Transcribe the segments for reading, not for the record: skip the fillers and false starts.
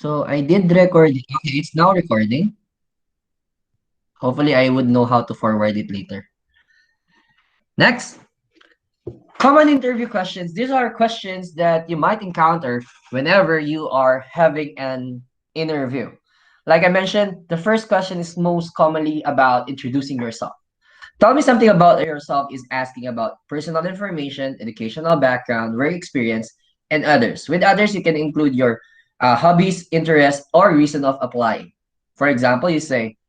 So I did record it. Okay, it's now recording. Hopefully I would know how to forward it later. Next, common interview questions. These are questions that you might encounter whenever you are having an interview. Like I mentioned, the first question is most commonly about introducing yourself. Tell me something about yourself is asking about personal information, educational background, work experience, and others. With others, you can include your hobbies, interests, or reason of applying. For example, you say,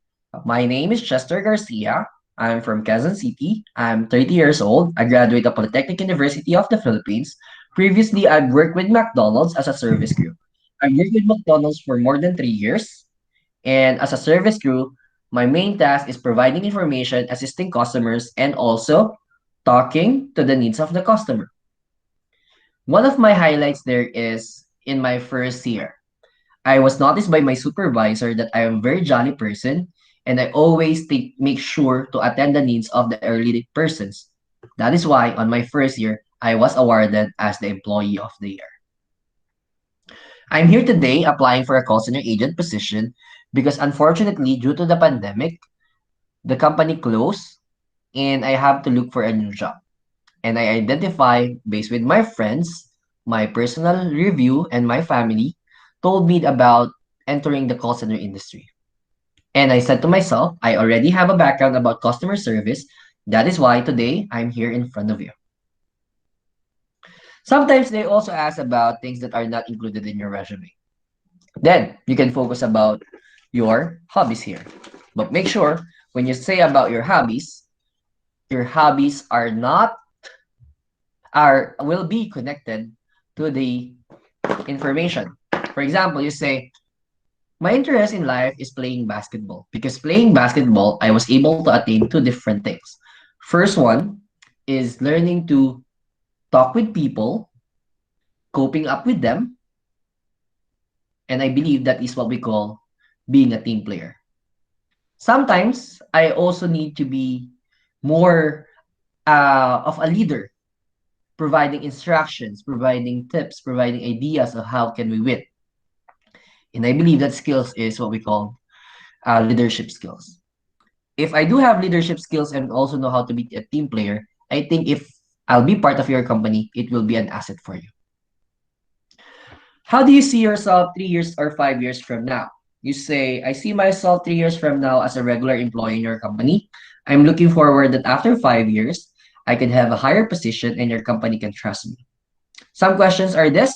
my name is Chester Garcia. I'm from Quezon City. I'm 30 years old. I graduate of Polytechnic University of the Philippines. Previously, I've worked with McDonald's as a service crew. I've worked with McDonald's for more than 3 years. And as a service crew, my main task is providing information, assisting customers, and also talking to the needs of the customer. One of my highlights there is in my first year. I was noticed by my supervisor that I am a very jolly person and I always make sure to attend the needs of the early persons. That is why on my first year, I was awarded as the Employee of the Year. I'm here today applying for a call center agent position because unfortunately, due to the pandemic, the company closed and I have to look for a new job. And I identify based with my friends, my personal review, and my family told me about entering the call center industry. And I said to myself, I already have a background about customer service. That is why today I'm here in front of you. Sometimes they also ask about things that are not included in your resume. Then you can focus about your hobbies here. But make sure when you say about your hobbies are not are will be connected to the information. For example, you say, my interest in life is playing basketball. Because playing basketball, I was able to attain two different things. First one is learning to talk with people, coping up with them, and I believe that is what we call being a team player. Sometimes I also need to be more of a leader, providing instructions, providing tips, providing ideas of how can we win. And I believe that skills is what we call leadership skills. If I do have leadership skills and also know how to be a team player, I think if I'll be part of your company, it will be an asset for you. How do you see yourself 3 years or 5 years from now? You say, I see myself 3 years from now as a regular employee in your company. I'm looking forward that after 5 years, I can have a higher position and your company can trust me. Some questions are this.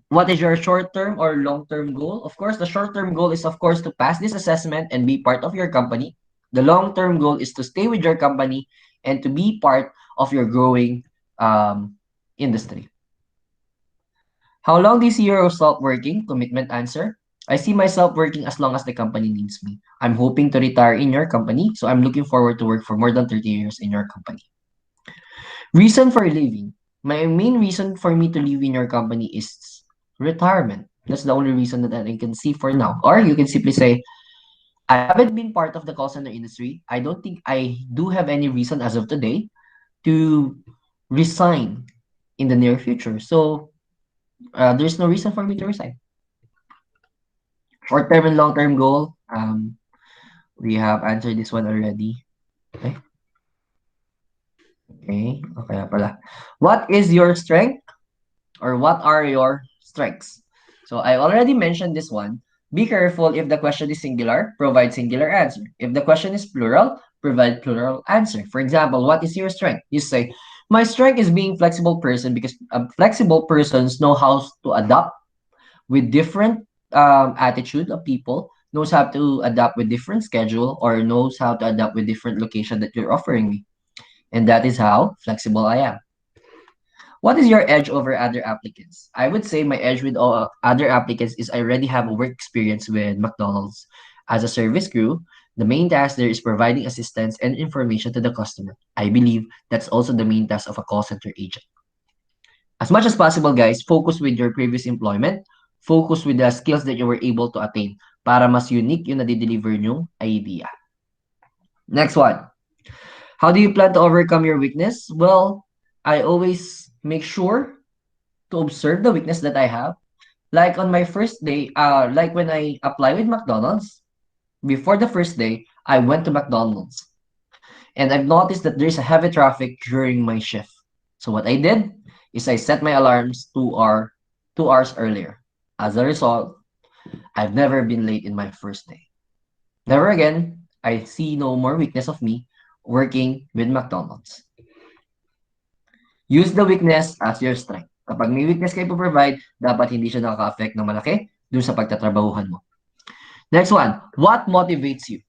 What is your short-term or long-term goal? Of course, the short-term goal is, of course, to pass this assessment and be part of your company. The long-term goal is to stay with your company and to be part of your growing industry. How long do you see yourself working? Commitment answer. I see myself working as long as the company needs me. I'm hoping to retire in your company, so I'm looking forward to work for more than 30 years in your company. Reason for leaving. My main reason for me to leave in your company is retirement. That's the only reason that I can see for now. Or you can simply say, I haven't been part of the call center industry. I don't think I do have any reason as of today to resign in the near future. So there's no reason for me to resign. Short-term and long-term goal. We have answered this one already. Okay. Okay pala. What is your strength or what are your strengths? So I already mentioned this one. Be careful if the question is singular, provide singular answer. If the question is plural, provide plural answer. For example, what is your strength? You say, my strength is being flexible person because flexible persons know how to adapt with different attitude of people, knows how to adapt with different schedule or knows how to adapt with different location that you're offering me. And that is how flexible I am. What is your edge over other applicants? I would say my edge with all other applicants is I already have a work experience with McDonald's. As a service crew, the main task there is providing assistance and information to the customer. I believe that's also the main task of a call center agent. As much as possible, guys, focus with your previous employment, focus with the skills that you were able to attain para mas unique yung nade-deliver nyong idea. Next one. How do you plan to overcome your weakness? Well, I always make sure to observe the weakness that I have. Like on my first day, like when I apply with McDonald's, before the first day, I went to McDonald's and I've noticed that there's a heavy traffic during my shift. So what I did is I set my alarms 2 hours earlier. As a result, I've never been late in my first day. Never again, I see no more weakness of me working with McDonald's. Use the weakness as your strength. Kapag may weakness kayo provide, dapat hindi siya nakaka-affect ng malaki dun sa pagtatrabahuhan mo. Next one, what motivates you?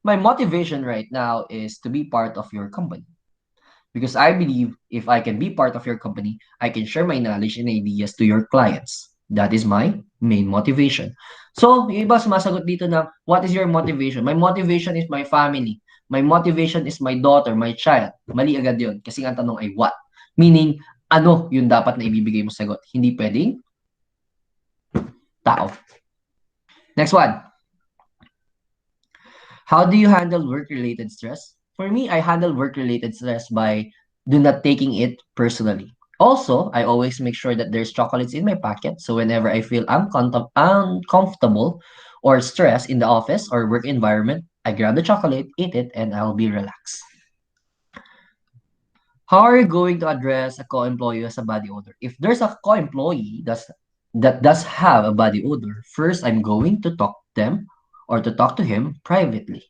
My motivation right now is to be part of your company. Because I believe if I can be part of your company, I can share my knowledge and ideas to your clients. That is my main motivation. So, yung iba sumasagot dito na, what is your motivation? My motivation is my family. My motivation is my daughter, my child. Mali agad yun. Kasi ang tanong ay what? Meaning, ano yung dapat na ibibigay mo sagot? Hindi pwedeng tao. Next one. How do you handle work-related stress? For me, I handle work-related stress by do not taking it personally. Also, I always make sure that there's chocolates in my pocket. So whenever I feel uncomfortable or stressed in the office or work environment, I grab the chocolate, eat it, and I'll be relaxed. How are you going to address a co-employee who has a body odor? If there's a co-employee that does have a body odor, first I'm going to talk to them or to talk to him privately.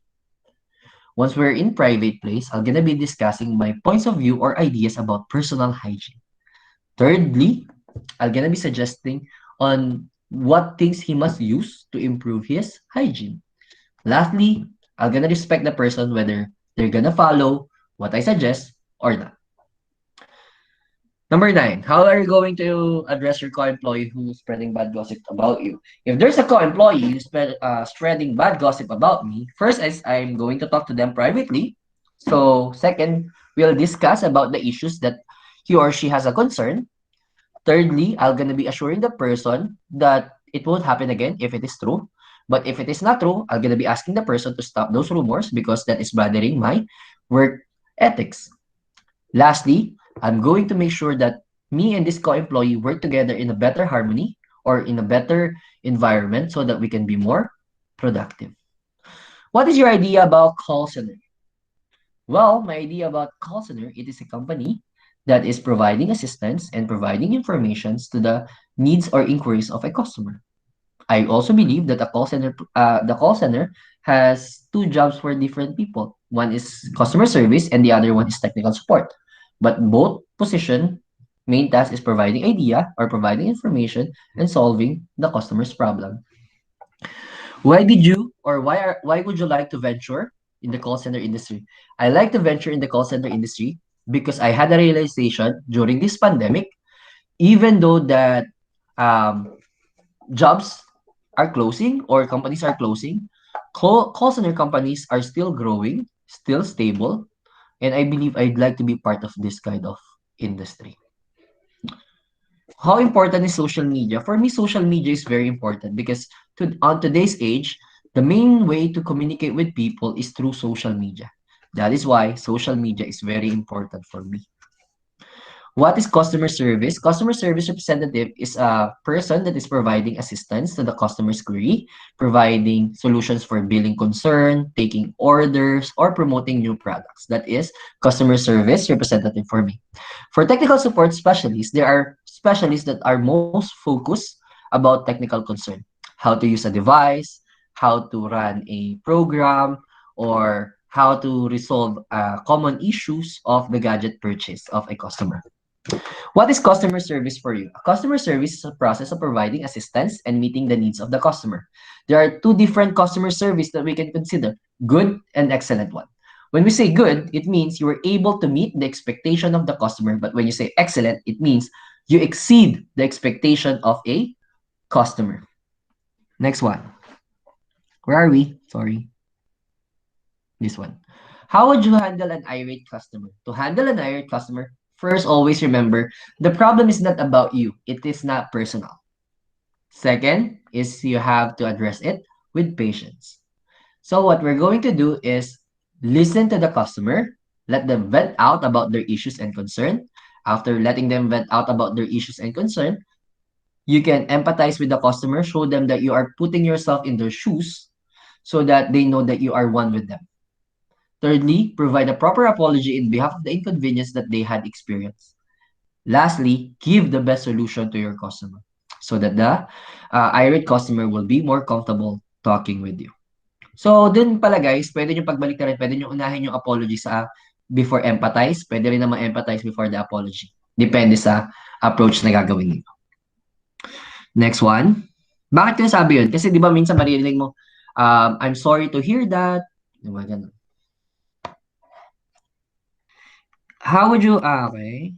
Once we're in private place, I'm gonna be discussing my points of view or ideas about personal hygiene. Thirdly, I'm gonna be suggesting on what things he must use to improve his hygiene. Lastly, I'm gonna respect the person whether they're gonna follow what I suggest or not. Number 9, how are you going to address your co-employee who's spreading bad gossip about you? If there's a co-employee who's spreading bad gossip about me, first is I'm going to talk to them privately. So second, we'll discuss about the issues that he or she has a concern. Thirdly, I'm gonna be assuring the person that it won't happen again if it is true. But if it is not true, I'm gonna be asking the person to stop those rumors because that is bothering my work ethics. Lastly, I'm going to make sure that me and this co-employee work together in a better harmony or in a better environment so that we can be more productive. What is your idea about call center? Well, my idea about call center, it is a company that is providing assistance and providing informations to the needs or inquiries of a customer. I also believe that the call center has two jobs for different people. One is customer service and the other one is technical support. But both position main task is providing idea or providing information and solving the customer's problem. Why would you like to venture in the call center industry? I like to venture in the call center industry because I had a realization during this pandemic, even though that um, jobs are closing or companies are closing, call center companies are still growing, still stable, and I believe I'd like to be part of this kind of industry. How important is social media? For me, social media is very important because on today's age, the main way to communicate with people is through social media. That is why social media is very important for me. What is customer service? Customer service representative is a person that is providing assistance to the customer's query, providing solutions for billing concern, taking orders, or promoting new products. That is customer service representative for me. For technical support specialists, there are specialists that are most focused about technical concern, how to use a device, how to run a program, or how to resolve common issues of the gadget purchase of a customer. What is customer service for you? Customer service is a process of providing assistance and meeting the needs of the customer. There are two different customer service that we can consider, good and excellent one. When we say good, it means you were able to meet the expectation of the customer. But when you say excellent, it means you exceed the expectation of a customer. Next one. Where are we? Sorry. This one. How would you handle an irate customer? To handle an irate customer, first, always remember, the problem is not about you. It is not personal. Second is you have to address it with patience. So what we're going to do is listen to the customer, let them vent out about their issues and concern. After letting them vent out about their issues and concern, You can empathize with the customer, show them that you are putting yourself in their shoes so that they know that you are one with them. Thirdly, provide a proper apology in behalf of the inconvenience that they had experienced. Lastly, give the best solution to your customer so that the irate customer will be more comfortable talking with you. So, dun pala guys, pwede nyo pagbalik na rin, pwede nyo unahin yung apology sa before empathize, pwede rin naman empathize before the apology. Depende sa approach na gagawin niyo. Next one. Bakit ko sabi yun? Kasi di ba minsan maririnig mo, I'm sorry to hear that. Di ba ganun? How would you, okay.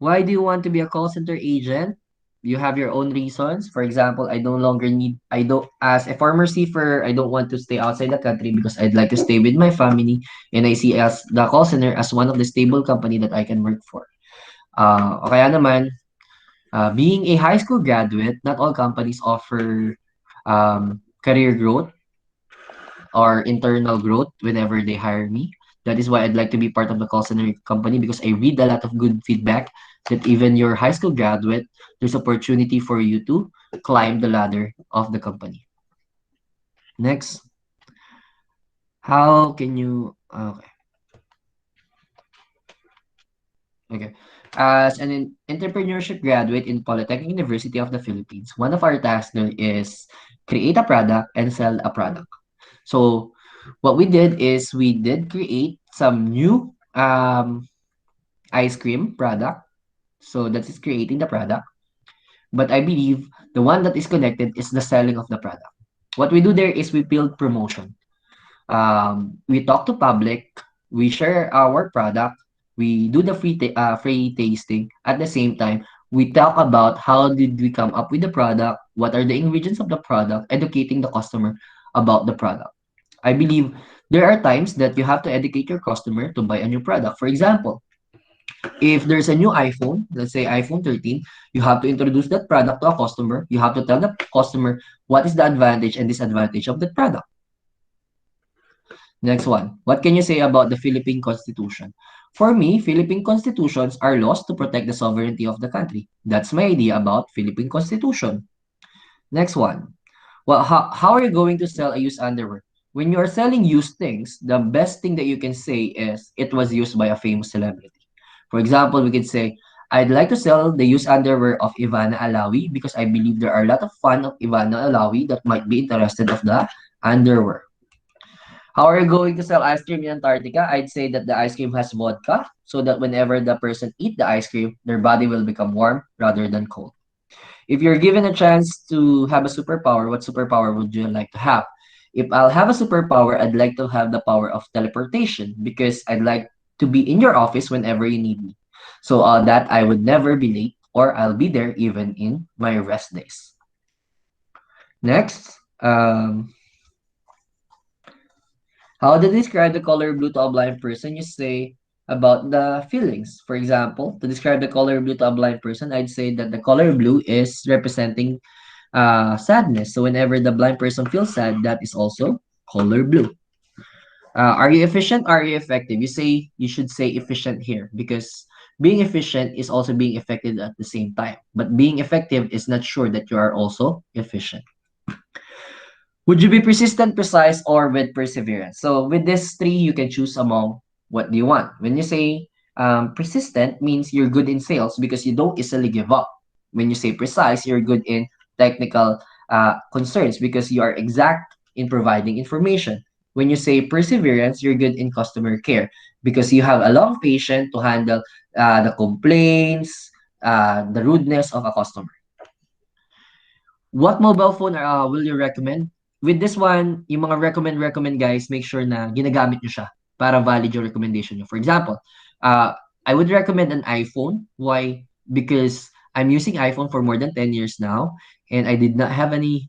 Why do you want to be a call center agent? You have your own reasons. For example, I no longer need, I don't, as a former seafarer, I don't want to stay outside the country because I'd like to stay with my family. And I see as the call center as one of the stable company that I can work for. O kaya naman, being a high school graduate, not all companies offer career growth or internal growth whenever they hire me. That is why I'd like to be part of the call center company because I read a lot of good feedback that even your high school graduate, there's opportunity for you to climb the ladder of the company. Next, how can you, okay, okay. As an entrepreneurship graduate in Polytechnic University of the Philippines, one of our tasks there is create a product and sell a product. So what we did is we did create some new ice cream product. So that is creating the product. But I believe the one that is connected is the selling of the product. What we do there is we build promotion. We talk to public, we share our product, we do the free tasting. At the same time, we talk about how did we come up with the product, what are the ingredients of the product, educating the customer about the product. I believe there are times that you have to educate your customer to buy a new product. For example, if there's a new iPhone, let's say iPhone 13, you have to introduce that product to a customer. You have to tell the customer what is the advantage and disadvantage of that product. Next one. What can you say about the Philippine Constitution? For me, Philippine constitutions are laws to protect the sovereignty of the country. That's my idea about Philippine Constitution. Next one. Well, how are you going to sell a used underwear? When you are selling used things, the best thing that you can say is it was used by a famous celebrity. For example, we could say, I'd like to sell the used underwear of Ivana Alawi because I believe there are a lot of fans of Ivana Alawi that might be interested of the underwear. How are you going to sell ice cream in Antarctica? I'd say that the ice cream has vodka so that whenever the person eat the ice cream, their body will become warm rather than cold. If you're given a chance to have a superpower, what superpower would you like to have? If I'll have a superpower, I'd like to have the power of teleportation because I'd like to be in your office whenever you need me. So that I would never be late or I'll be there even in my rest days. Next, how to describe the color blue to a blind person? You say about the feelings. For example, to describe the color blue to a blind person, I'd say that the color blue is representing sadness. So whenever the blind person feels sad, that is also color blue. Are you efficient? Are you effective? You should say efficient here because being efficient is also being effective at the same time. But being effective is not sure that you are also efficient. Would you be persistent, precise, or with perseverance? So with these three, you can choose among what do you want. When you say persistent means you're good in sales because you don't easily give up. When you say precise, you're good in technical concerns because you are exact in providing information. When you say perseverance, you're good in customer care because you have a long patience to handle the complaints, the rudeness of a customer. What mobile phone will you recommend? With this one, yung mga recommend guys, make sure na ginagamit nyo siya para valid yung recommendation nyo. For example, I would recommend an iPhone. Why? Because I'm using iPhone for more than 10 years now, and I did not have any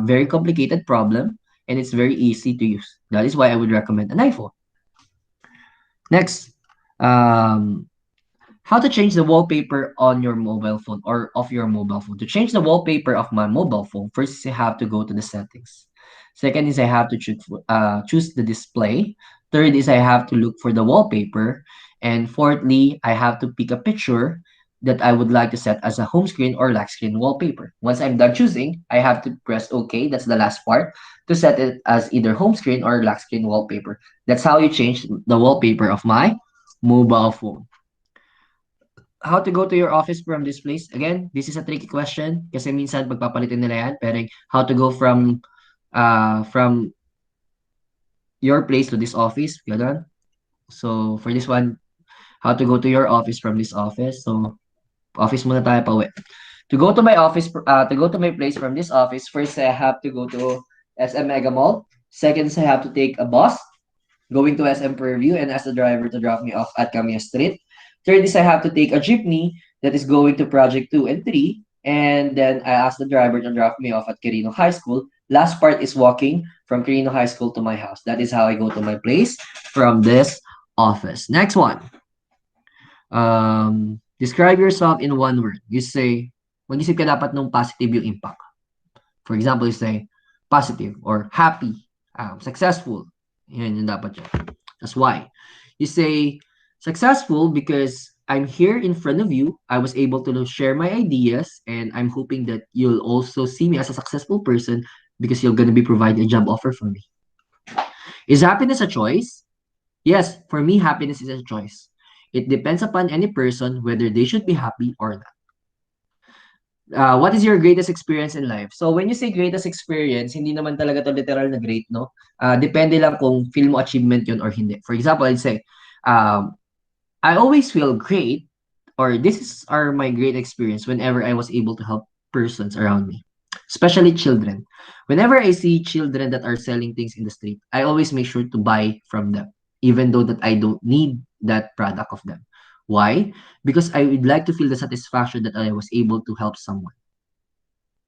very complicated problem, and it's very easy to use. That is why I would recommend an iPhone. Next, um, how to change the wallpaper on your mobile phone or of your mobile phone. To change the wallpaper of my mobile phone, first is I have to go to the settings. Second is I have to choose the display. Third is I have to look for the wallpaper. And fourthly, I have to pick a picture that I would like to set as a home screen or lock screen wallpaper. Once I'm done choosing, I have to press OK, that's the last part, to set it as either home screen or lock screen wallpaper. That's how you change the wallpaper of my mobile phone. How to go to your office from this place? Again, this is a tricky question kasi minsan pagpapalitin nila yan. Pero how to go from your place to this office, ganun. So, for this one, how to go to your office from this office. So, office muna tayo pa uwi. To go to my place from this office, first I have to go to SM Mega Mall. Second, I have to take a bus going to SM Purview and ask the driver to drop me off at Camilla Street. Third is I have to take a jeepney that is going to Project 2 and 3. And then I ask the driver to drop me off at Quirino High School. Last part is walking from Quirino High School to my house. That is how I go to my place from this office. Next one. Describe yourself in one word. You say, mag-isip ka dapat nung positive yung impact. For example, you say, positive or happy, successful. Yan yung dapat yun. That's why. You say, successful because I'm here in front of you. I was able to share my ideas and I'm hoping that you'll also see me as a successful person because you're going to be providing a job offer for me. Is happiness a choice? Yes, for me, happiness is a choice. It depends upon any person whether they should be happy or not. What is your greatest experience in life? So when you say greatest experience, hindi naman talaga to literal na great, no? Depende lang kung feel mo achievement yun or hindi. For example, I'd say, I always feel great or are my great experience whenever I was able to help persons around me, especially children. Whenever I see children that are selling things in the street, I always make sure to buy from them, even though that I don't need that product of them. Why? Because I would like to feel the satisfaction that I was able to help someone.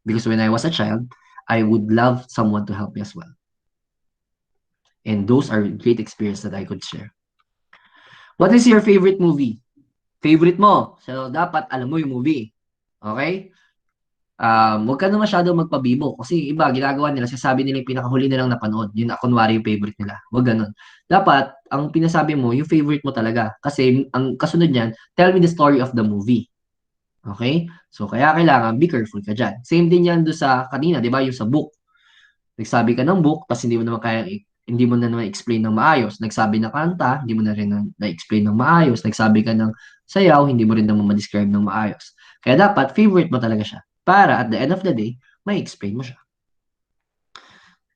Because when I was a child, I would love someone to help me as well. And those are great experiences that I could share. What is your favorite movie? Favorite mo. So, dapat alam mo yung movie. Okay? Huwag ka na masyado magpabibo. Kasi iba, ginagawa nila, sasabi nila yung pinakahuli nilang napanood. Yun na, kunwari yung favorite nila. Huwag ganun. Dapat, ang pinasabi mo, yung favorite mo talaga. Kasi, ang kasunod niyan, tell me the story of the movie. Okay? So, kaya kailangan, be careful ka dyan. Same din yan doon sa kanina, di ba? Yung sa book. Nagsabi ka ng book, tapos hindi mo na naman explain ng maayos. Nagsabi na kanta, hindi mo na rin na-explain ng maayos. Nagsabi ka ng sayaw, hindi mo rin naman ma-describe ng maayos. Kaya dapat, favorite mo talaga siya. Para at the end of the day, may explain mo siya.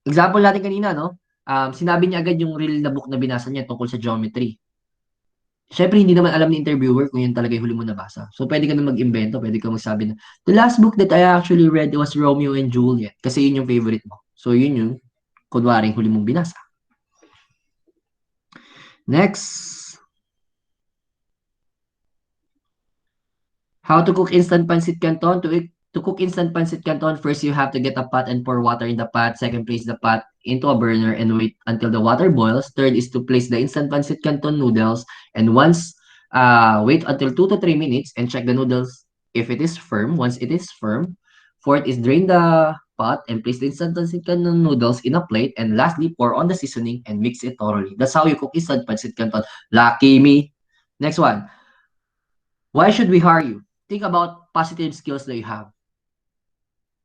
Example natin kanina, no? Sinabi niya agad yung real na book na binasa niya tungkol sa geometry. Siyempre, hindi naman alam ni interviewer kung yun talaga yung huli mo nabasa. So, pwede ka na mag-invento, pwede ka magsabi na, the last book that I actually read was Romeo and Juliet. Kasi yun yung favorite mo. So, yun yung kunwaring huli mong binasa. Next. How to cook instant pancit canton. To cook instant pancit canton, first you have to get a pot and pour water in the pot. Second, place the pot into a burner and wait until the water boils. Third is to place the instant pancit canton noodles. And wait until 2 to 3 minutes and check the noodles if it is firm. Once it is firm. Fourth is drain the pot and place the instant pancit canton noodles in a plate. And lastly, pour on the seasoning and mix it thoroughly. That's how you cook instant pancit canton. Lucky me. Next one. Why should we hire you? Think about positive skills that you have.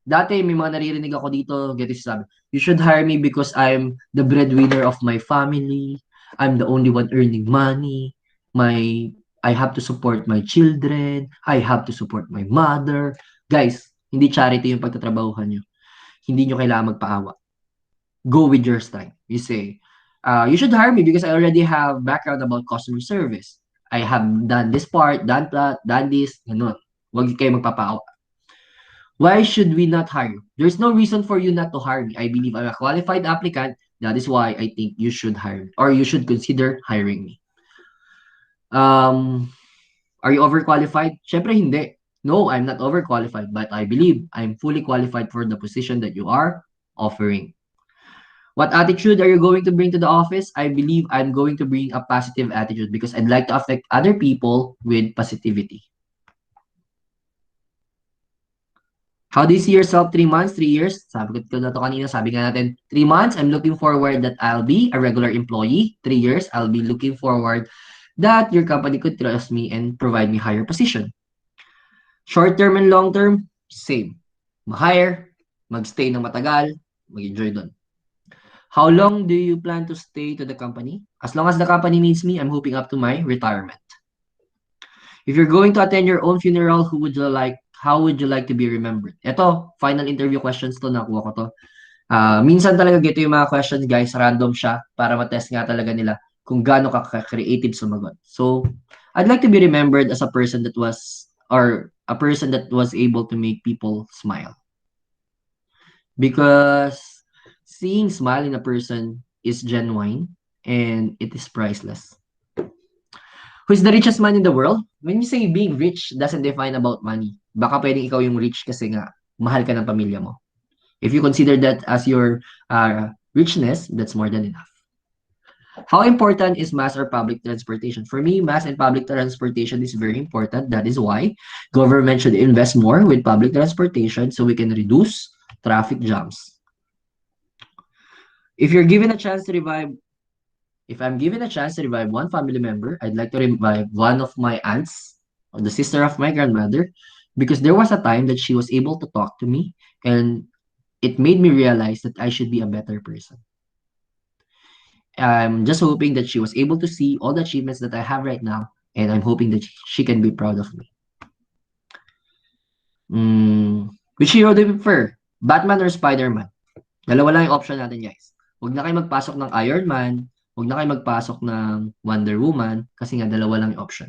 Dati, may mga naririnig ako dito, sabi, you should hire me because I'm the breadwinner of my family. I'm the only one earning money. I have to support my children. I have to support my mother. Guys, hindi charity yung pagtatrabahuhan nyo. Hindi nyo kailangan magpaawa. Go with your style. You say, you should hire me because I already have background about customer service. I have done this part, done that, done this, ganun. Huwag kayo magpapaawa. Why should we not hire you? There's no reason for you not to hire me. I believe I'm a qualified applicant. That is why I think you should hire me or you should consider hiring me. Are you overqualified? Syempre hindi. No, I'm not overqualified, but I believe I'm fully qualified for the position that you are offering. What attitude are you going to bring to the office? I believe I'm going to bring a positive attitude because I'd like to affect other people with positivity. How do you see yourself 3 months, 3 years? Sabi ko na to kanina, sabi nga natin, 3 months, I'm looking forward that I'll be a regular employee. 3 years, I'll be looking forward that your company could trust me and provide me higher position. Short term and long term, same. Ma-hire, mag-stay ng matagal, mag-enjoy doon. How long do you plan to stay to the company? As long as the company needs me, I'm hoping up to my retirement. If you're going to attend your own funeral, how would you like to be remembered? Ito, final interview questions to, nakuha ko to. Minsan talaga gito yung mga questions, guys, random siya para matest nga talaga nila kung gaano ka creative sumagot. So, I'd like to be remembered as a person that was, or a person that was able to make people smile. Because seeing smile in a person is genuine and it is priceless. Who's the richest man in the world? When you say being rich doesn't define about money. Baka pwedeng ikaw yung rich kasi nga mahal ka ng pamilya mo. If you consider that as your richness, that's more than enough. How important is mass or public transportation? For me, mass and public transportation is very important. That is why government should invest more with public transportation so we can reduce traffic jams. If you're given a chance to revive, if I'm given a chance to revive one family member, I'd like to revive one of my aunts or the sister of my grandmother because there was a time that she was able to talk to me and it made me realize that I should be a better person. I'm just hoping that she was able to see all the achievements that I have right now, and I'm hoping that she can be proud of me. Which hero do you prefer? Batman or Spider-Man? Dalawa lang yung option natin, guys. Huwag na kayo magpasok ng Iron Man, huwag na kayo magpasok ng Wonder Woman, kasi nga dalawa lang yung option.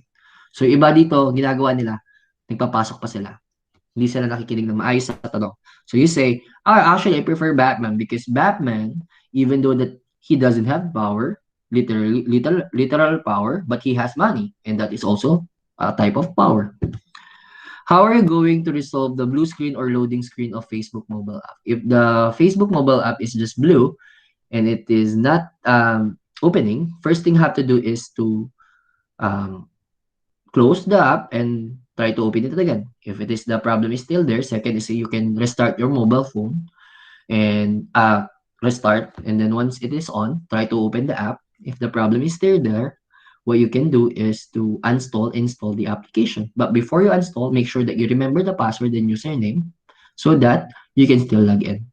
So, yung iba dito, ginagawa nila, nagpapasok pa sila. Hindi sila nakikinig ng maayos sa tanong. So you say, actually, I prefer Batman because Batman, even though that he doesn't have power, literal power, but he has money, and that is also a type of power. How are you going to resolve the blue screen or loading screen of Facebook mobile app? If the Facebook mobile app is just blue and it is not opening, first thing you have to do is to um, close the app and try to open it again. If it is the problem is still there, second is you can restart your mobile phone and restart. And then once it is on, try to open the app. If the problem is still there, what you can do is to install the application. But before you install, make sure that you remember the password and username so that you can still log in.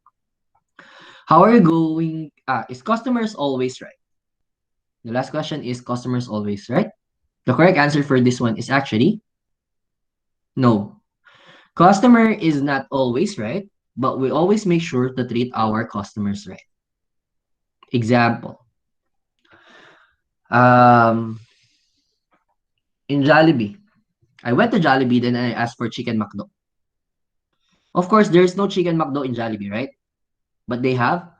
How are you going? Is customers always right? The last question is customers always right? The correct answer for this one is actually no. Customer is not always right, but we always make sure to treat our customers right. Example, um, in Jollibee, I went to Jollibee, then I asked for chicken McDo. Of course, there's no chicken McDo in Jollibee, right? But they have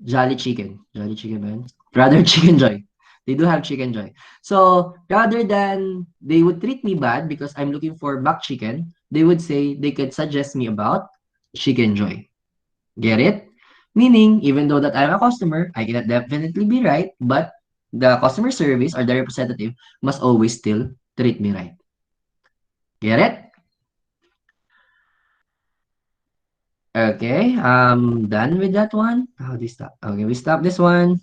Jolly Chicken, man. Rather Chicken Joy. They do have Chicken Joy. So rather than they would treat me bad because I'm looking for back chicken, they would say they could suggest me about Chicken Joy. Get it? Meaning, even though that I'm a customer, I cannot definitely be right, but the customer service or the representative must always still treat me right. Get it? Okay, done with that one. How do we stop? Okay, we stop this one.